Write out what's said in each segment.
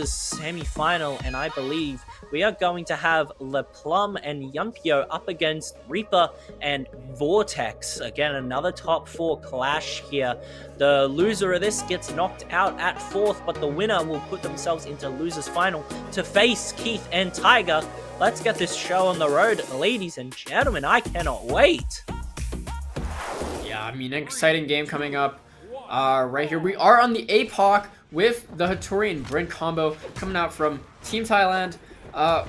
semi-final, and I believe we are going to have PLUM and Yunpyo up against Reaper and Vortex. Again, another top 4 clash here. The loser of this gets knocked out at 4th, but the winner will put themselves into losers final to face Keith and Tiger. Let's get this show on the road, ladies and gentlemen. I cannot wait. Yeah, I mean, an exciting game coming up right here. We are on the APOC with the Hattori and Brent combo coming out from Team Thailand.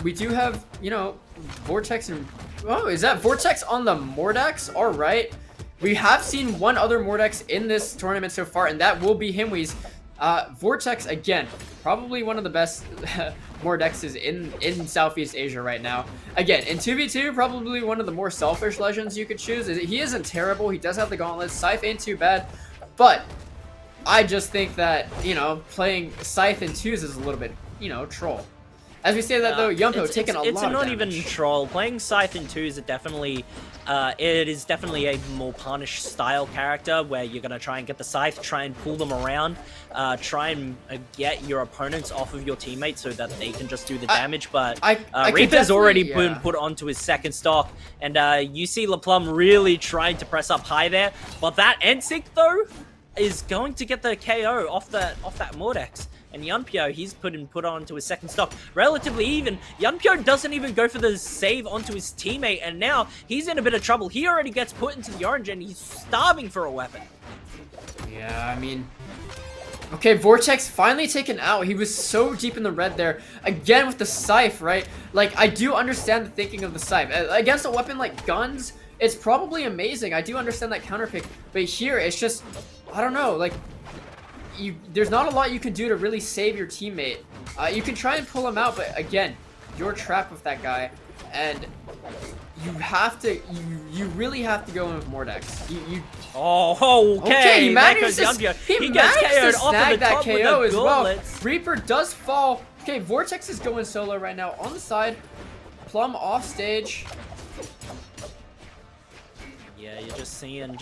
We do have, you know, Vortex and... Oh, is that Vortex on the Mordex? All right. We have seen one other Mordex in this tournament so far, and that will be Himwee's. Vortex, again, probably one of the best Mordexes in Southeast Asia right now. Again, in 2v2, probably one of the more selfish legends you could choose. He isn't terrible. He does have the gauntlets. Scythe ain't too bad. But I just think that, you know, playing Scythe in 2s is a little bit, you know, troll. As we say that, though, Yunpyo taking a lot of damage. It's not even troll. Playing Scythe in 2s is definitely... it is definitely a more punish style character where you're going to try and get the Scythe, try and pull them around, try and get your opponents off of your teammates so that they can just do the damage. But Reaper's already been put onto his second stock, and you see PLUM really trying to press up high there. But that NSync, though, is going to get the KO off that Mordex. And Yunpyo, he's put onto his second stock. Relatively even. Yunpyo doesn't even go for the save onto his teammate, and now he's in a bit of trouble. He already gets put into the orange, and he's starving for a weapon. Yeah, I mean... Okay, Vortex finally taken out. He was so deep in the red there. Again with the Scythe, right? Like, I do understand the thinking of the Scythe. Against a weapon like guns, it's probably amazing. I do understand that counterpick. But here, it's just... I don't know, like... there's not a lot you can do to really save your teammate. You can try and pull him out, but again, you're trapped with that guy, and you have to, you really have to go in with Mordex. Okay, he managed to snag that KO as well. Reaper does fall. Okay, Vortex is going solo right now on the side. PLUM off stage. Yeah, you're just seeing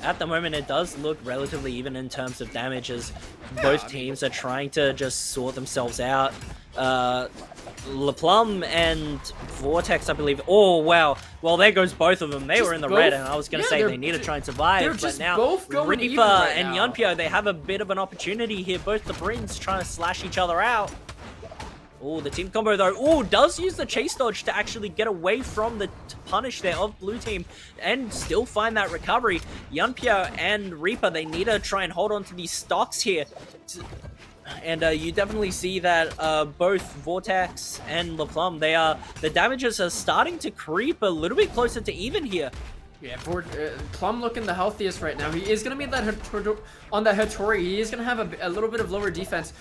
at the moment, it does look relatively even in terms of damage as both teams are trying to just sort themselves out. PLUM and Vortex, I believe. Oh, wow. Well, there goes both of them. They were in the red, and I was going to say they need to try and survive. But now, Reaper and Yunpyo, they have a bit of an opportunity here. Both the Brins trying to slash each other out. Oh, the team combo, though. Oh, does use the chase dodge to actually get away from the punish there of blue team and still find that recovery. Yunpyo and Reaper, they need to try and hold on to these stocks here. And you definitely see that both Vortex and PLUM, the damages are starting to creep a little bit closer to even here. Yeah, PLUM looking the healthiest right now. He is going to be on that Hattori. He is going to have a little bit of lower defense.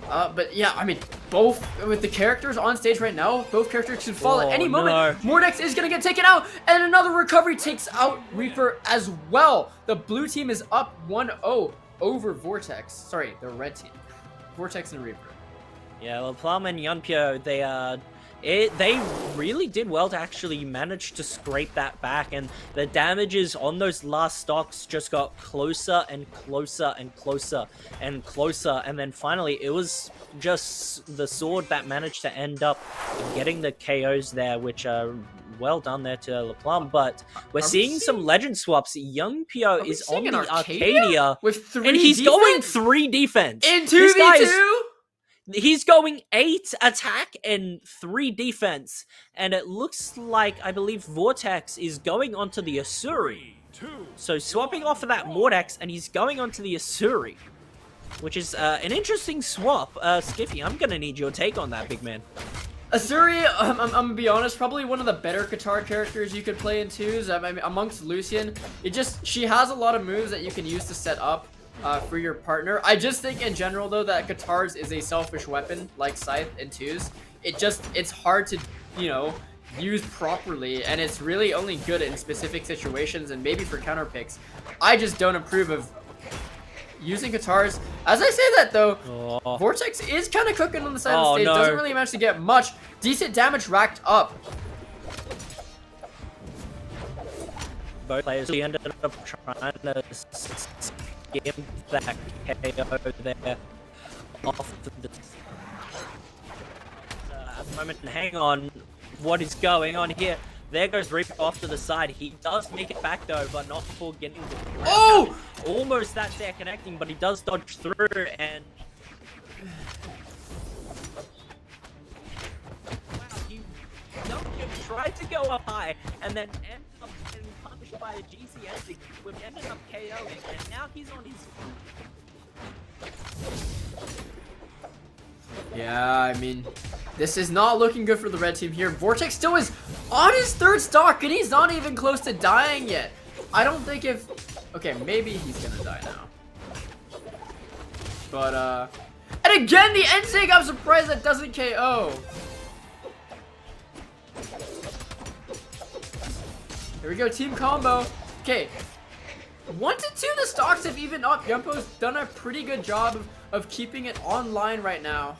But yeah, I mean, both with the characters on stage right now, both characters should fall at any moment. Mordex is going to get taken out, and another recovery takes out Reaper as well. The blue team is up 1-0 over Vortex. Sorry, the red team. Vortex and Reaper. Yeah, well, PLUM and Yunpyo, they really did well to actually manage to scrape that back, and the damages on those last stocks just got closer and closer and closer and closer, and then finally it was just the sword that managed to end up getting the KOs there, which are well done there to PLUM. But we're seeing some legend swaps. Yunpyo is on the Arcadia with 3 and he's going 3 defense in 2v2. He's going 8 attack and 3 defense. And it looks like, I believe, Vortex is going onto the Asuri. So swapping off of that Mordex, and he's going onto the Asuri. Which is an interesting swap. Skiffy, I'm going to need your take on that, big man. Asuri, I'm gonna be honest, probably one of the better Qatar characters you could play in 2s. I mean, amongst Lucian, she has a lot of moves that you can use to set up for your partner. I just think in general though that Qatar's is a selfish weapon like Scythe in 2s. It's hard to, you know, use properly, and it's really only good in specific situations and maybe for counter picks. I just don't approve of using Qatar's. As I say that though, Vortex is kind of cooking on the side of the stage. Doesn't really manage to get much decent damage racked up. Both players ended up trying to skim that KO there off the moment and hang on. What is going on here? There goes Reaper off to the side. He does make it back though, but not before getting the Oh! Almost that there connecting, but he does dodge through and wow, he tried to go up high and then ended up getting punished by a GC ending, which ended up KOing, and now he's on his Yeah, I mean, this is not looking good for the red team here. Vortex still is on his third stock, and he's not even close to dying yet. I don't think if... Okay, maybe he's gonna die now. But, and again, the NSYNC, I'm surprised that doesn't KO. Here we go, team combo. Okay. 1 to 2, the stocks have even up. Yunpyo's done a pretty good job of keeping it online right now.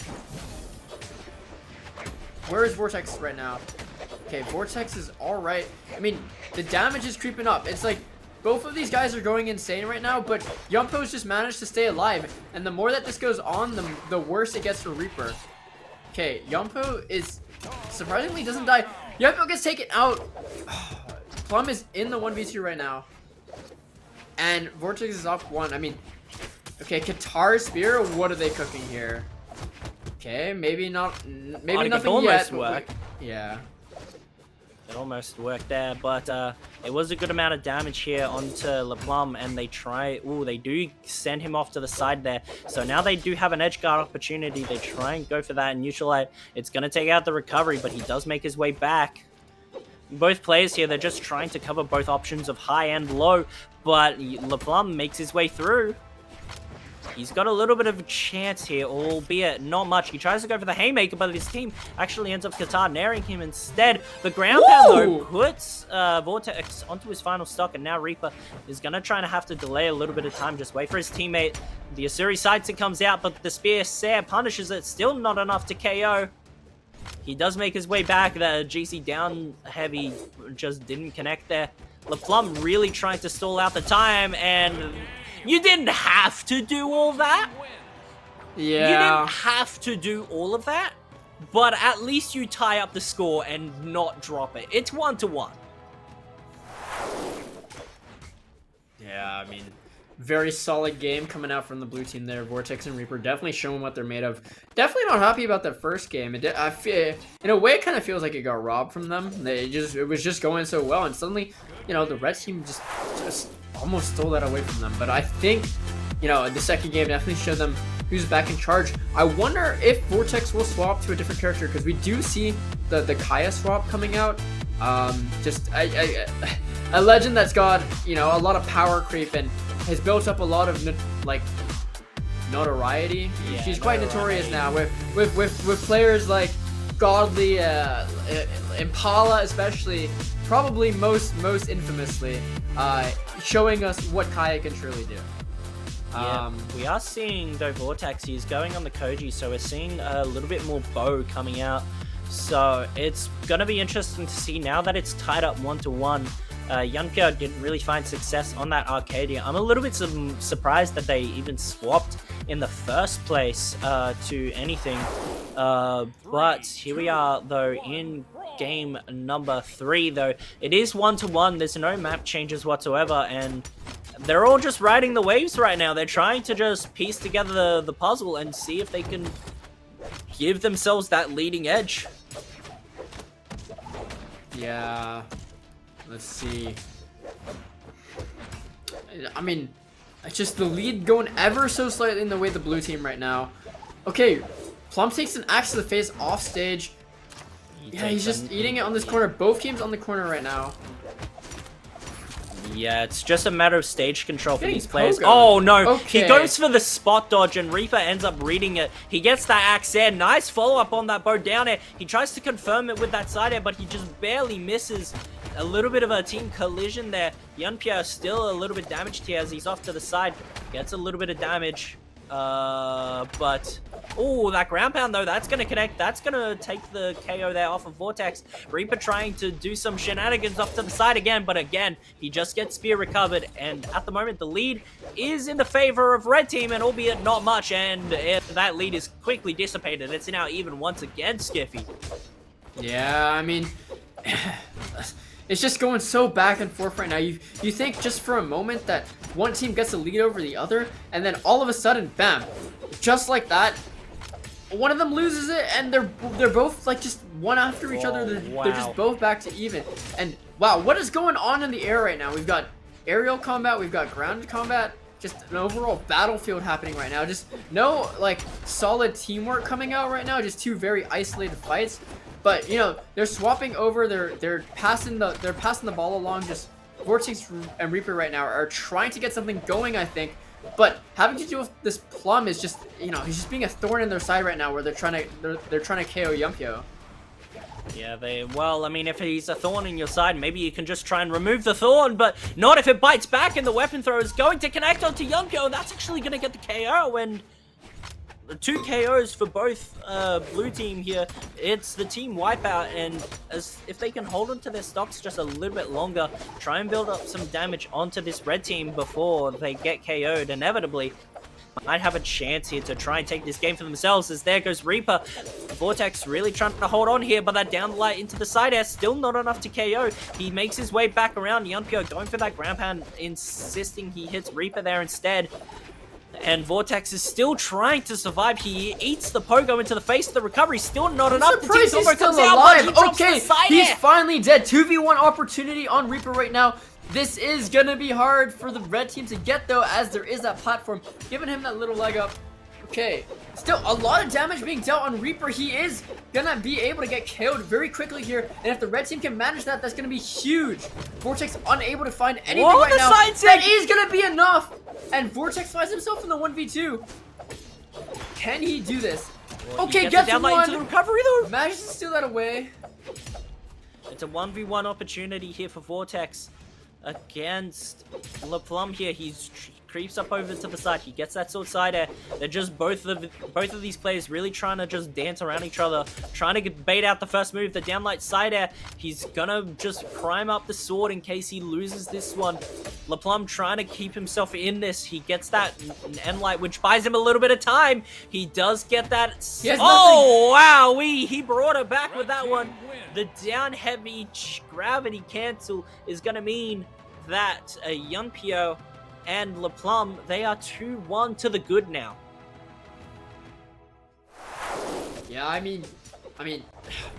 Where is Vortex right now? Okay, Vortex is alright. I mean, the damage is creeping up. It's like, both of these guys are going insane right now, but Yunpyo's just managed to stay alive. And the more that this goes on, the worse it gets for Reaper. Okay, Yunpyo is, surprisingly doesn't die. Yunpyo gets taken out. PLUM is in the 1v2 right now. And Vortex is up 1. I mean, okay, Qatar Spear, what are they cooking here? Okay, maybe not, maybe nothing yet. Work. Yeah. It almost worked there, but it was a good amount of damage here onto PLUM, and they do send him off to the side there. So now they do have an edge guard opportunity. They try and go for that and neutralize. It's going to take out the recovery, but he does make his way back. Both players here, they're just trying to cover both options of high and low, but PLUM makes his way through. He's got a little bit of a chance here, albeit not much. He tries to go for the haymaker, but his team actually ends up Qatar naring him instead. The ground pound, though, puts Vortex onto his final stock, and now Reaper is going to try and have to delay a little bit of time. Just wait for his teammate. The Asuri sights it, comes out, but the Spear Sair punishes it. Still not enough to KO. He does make his way back. The GC down heavy just didn't connect there. PLUM really trying to stall out the time, and you didn't have to do all that. Yeah. You didn't have to do all of that, but at least you tie up the score and not drop it. It's 1-1. Yeah, I mean, very solid game coming out from the blue team there. Vortex and Reaper definitely showing what they're made of. Definitely not happy about that first game. I feel, in a way, it kind of feels like it got robbed from them. It was just going so well, and suddenly, you know, the red team just almost stole that away from them. But I think, you know, the second game definitely showed them who's back in charge. I wonder if Vortex will swap to a different character, because we do see the Kaya swap coming out. Just a legend that's got, you know, a lot of power creep and has built up a lot of notoriety. Yeah, she's quite notorious now with players like Godly, Impala especially, probably most infamously, showing us what Kaya can truly do. Yeah, we are seeing, though, Vortex, he's going on the Koji, so we're seeing a little bit more bow coming out. So it's going to be interesting to see now that it's tied up 1-1. Yunpyo didn't really find success on that Arcadia. I'm a little bit surprised that they even swapped in the first place to anything. But here we are, though, in game number 3, though. It is 1-1. There's no map changes whatsoever, and they're all just riding the waves right now. They're trying to just piece together the puzzle and see if they can give themselves that leading edge. Yeah. Let's see. I mean, it's just the lead going ever so slightly in the way of the blue team right now. Okay, PLUM takes an axe to the face off stage. Yeah, he's just eating it on this corner. Both teams on the corner right now. Yeah, it's just a matter of stage control for Getting these players. pogoed. Oh, no. Okay. He goes for the spot dodge, and Reaper ends up reading it. He gets that axe air. Nice follow-up on that bow down air. He tries to confirm it with that side air, but he just barely misses. A little bit of a team collision there. Yunpyo still a little bit damaged here as he's off to the side. Gets a little bit of damage. But Oh, that ground pound though, that's gonna connect. That's gonna take the KO there off of Vortex. Reaper trying to do some shenanigans off to the side again, but again, he just gets spear recovered. And at the moment, the lead is in the favor of red team, and albeit not much, and that lead is quickly dissipated. It's now even once again, Skiffy. Yeah, I mean, it's just going so back and forth right now. You think just for a moment that one team gets the lead over the other, and then all of a sudden, bam, just like that, one of them loses it, and they're both like just one after each other. They're just both back to even. And wow, what is going on in the air right now? We've got aerial combat, we've got ground combat. Just an overall battlefield happening right now. Just no like solid teamwork coming out right now. Just two very isolated fights. But you know, they're swapping over. They're passing the ball along. Just Vortex and Reaper right now are trying to get something going, I think. But having to deal with this PLUM is just, you know, he's just being a thorn in their side right now, where they're trying to KO Yunpyo. Yeah, well, I mean, if he's a thorn in your side, maybe you can just try and remove the thorn, but not if it bites back and the weapon throw is going to connect onto Yunpyo, and that's actually going to get the KO, and 2 KOs for both blue team here. It's the team wipeout, and if they can hold onto their stocks just a little bit longer, try and build up some damage onto this red team before they get KO'd inevitably, might have a chance here to try and take this game for themselves, as there goes Reaper. Vortex really trying to hold on here, but that down light into the side air, still not enough to KO. He makes his way back around. Yunpyo going for that ground pound, insisting he hits Reaper there instead. And Vortex is still trying to survive. He eats the pogo into the face of the recovery. Still not enough. The team Combo still comes out, alive. okay, he's finally dead. 2v1 opportunity on Reaper right now. This is gonna be hard for the red team to get though, as there is that platform giving him that little leg up. Okay, still a lot of damage being dealt on Reaper. He is gonna be able to get KO'd very quickly here, and if the red team can manage that, that's gonna be huge. Vortex unable to find anything right now. That is gonna be enough, and Vortex finds himself in the 1v2. Can he do this? Well, okay, gets one. Into the recovery though. Manages to steal that away. It's a 1v1 opportunity here for Vortex against PLUM here. He creeps up over to the side. He gets that sword side air. They're just both of these players really trying to just dance around each other, trying to bait out the first move, the downlight side air. He's gonna just prime up the sword in case he loses this one. PLUM trying to keep himself in this. He gets that end light, which buys him a little bit of time. He does get that. Oh wow, he brought it back with that one. The down heavy gravity cancel is gonna mean that Yunpyo and PLUM, they are 2-1 to the good now. Yeah, I mean,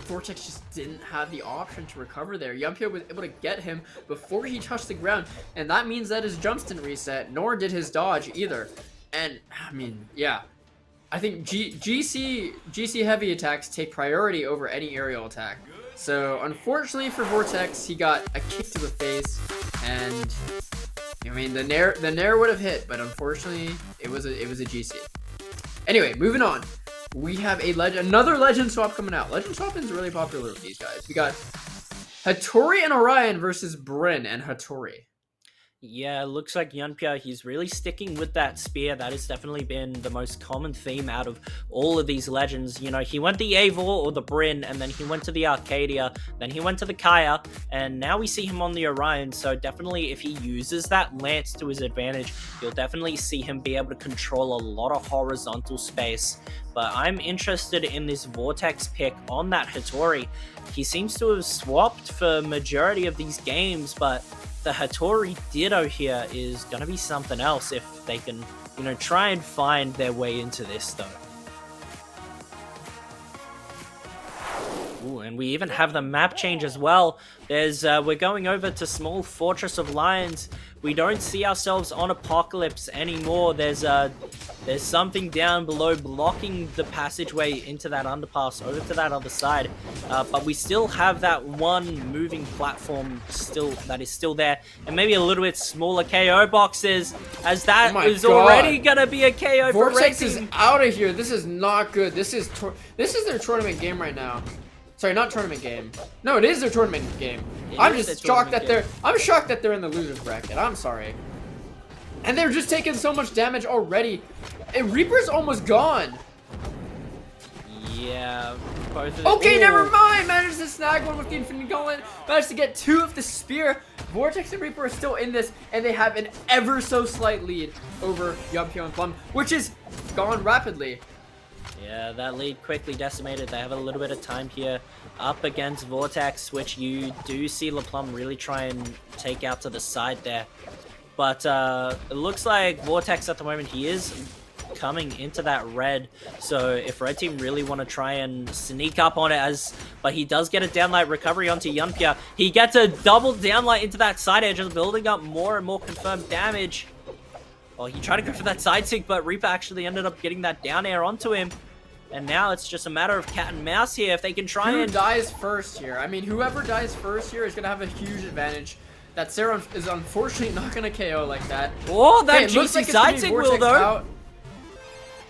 Vortex just didn't have the option to recover there. Yunpyo was able to get him before he touched the ground, and that means that his jumps didn't reset, nor did his dodge either. And, I mean, yeah. I think GC heavy attacks take priority over any aerial attack. So, unfortunately for Vortex, he got a kick to the face, and I mean, the nair would have hit, but unfortunately, it was a GC. Anyway, moving on. We have another legend swap coming out. Legend swapping is really popular with these guys. We got Hattori and Orion versus Bryn and Hattori. Yeah, looks like Yunpyo, he's really sticking with that spear. That has definitely been the most common theme out of all of these legends. You know, he went the Eivor or the Bryn, and then he went to the Arcadia, then he went to the Kaya, and now we see him on the Orion. So definitely, if he uses that lance to his advantage, you'll definitely see him be able to control a lot of horizontal space. But I'm interested in this Vortex pick on that Hattori. He seems to have swapped for majority of these games, but the Hattori Ditto here is going to be something else if they can, you know, try and find their way into this, though. Ooh, and we even have the map change as well. We're going over to Small Fortress of Lions. We don't see ourselves on Apocalypse anymore. There's something down below blocking the passageway into that underpass over to that other side. But we still have that one moving platform that is still there, and maybe a little bit smaller KO boxes, as that is already gonna be a KO. Vortex is out of here. This is not good. This is their tournament game right now. Sorry, not tournament game. No, it is their tournament game. I'm just shocked that they're in the losers bracket. I'm sorry. And they're just taking so much damage already. And Reaper's almost gone. Yeah, both of Okay, Ooh. never mind. Managed to snag one with the Infinity Gauntlet. Managed to get 2 of the Spear. Vortex and Reaper are still in this, and they have an ever so slight lead over Yunpyo and PLUM, which is gone rapidly. Yeah, that lead quickly decimated. They have a little bit of time here up against Vortex, which you do see PLUM really try and take out to the side there. But it looks like Vortex at the moment, he is coming into that red, so if red team really want to try and sneak up on it, but he does get a downlight recovery onto Yunpyo. He gets a double downlight into that side edge, just building up more and more confirmed damage. Well, he tried to go for that side stick, but Reaper actually ended up getting that down air onto him. And now it's just a matter of cat and mouse here. If they can try Who and dies first here? I mean, whoever dies first here is gonna have a huge advantage. That Sarah is unfortunately not gonna KO like that. Oh, that okay, GC side stick will though. Out.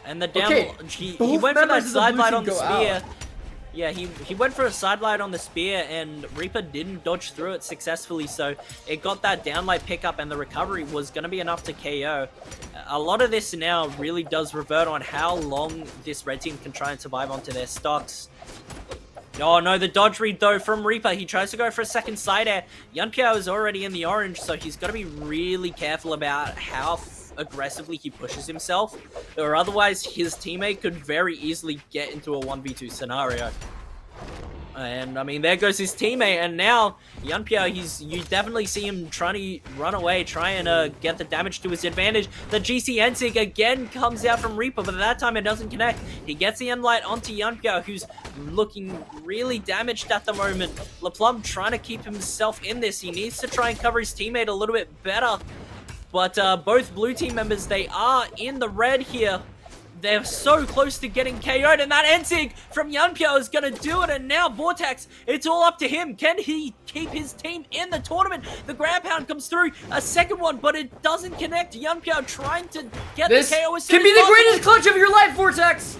And the down, Okay, he both went for that members of the side blue light team on the go spear. out. Yeah, he went for a side light on the spear, and Reaper didn't dodge through it successfully, so it got that downlight pickup, and the recovery was going to be enough to KO. A lot of this now really does revert on how long this red team can try and survive onto their stocks. Oh no, the dodge read though from Reaper. He tries to go for a second side air. Yunpyo is already in the orange, so he's got to be really careful about how aggressively he pushes himself, or otherwise his teammate could very easily get into a 1v2 scenario. And I mean, there goes his teammate, and now Yunpyo, you definitely see him trying to run away, trying to get the damage to his advantage. The GC Ensig again comes out from Reaper, but at that time it doesn't connect. He gets the Endlight onto Yunpyo, who's looking really damaged at the moment. PLUM trying to keep himself in this. He needs to try and cover his teammate a little bit better. But both blue team members, they are in the red here. They're so close to getting KO'd, and that Ensig from Yunpyo is going to do it, and now Vortex, it's all up to him. Can he keep his team in the tournament? The ground pound comes through, a second one, but it doesn't connect. Yunpyo trying to get the KO as soon can be as the possible. greatest clutch of your life, Vortex!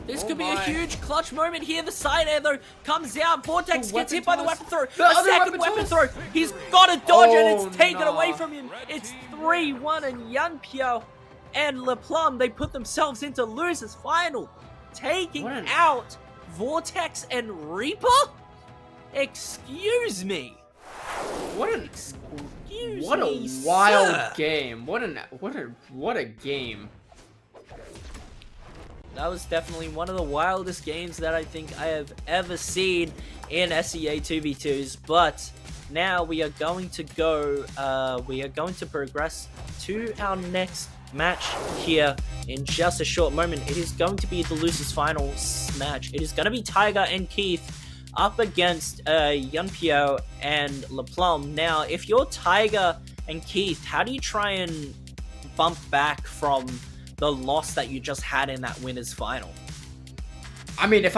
This could be a huge clutch moment here. The side air, though, comes out. Vortex gets hit by the weapon throw. The A other second weapon weapon throw. He's got to dodge, and it's taken no. away from him. It's 3-1, and Yunpyo and PLUM, they put themselves into losers final, taking out Vortex and Reaper? Excuse me. What a Excuse me, wild sir. game. What a game. That was definitely one of the wildest games that I think I have ever seen in SEA 2v2s, but now we are going to go, progress to our next match here in just a short moment. It is going to be the losers final match. It is going to be Tiger and Keith up against Yunpyo and PLUM. Now, if you're Tiger and Keith, how do you try and bump back from the loss that you just had in that winners final? I mean, if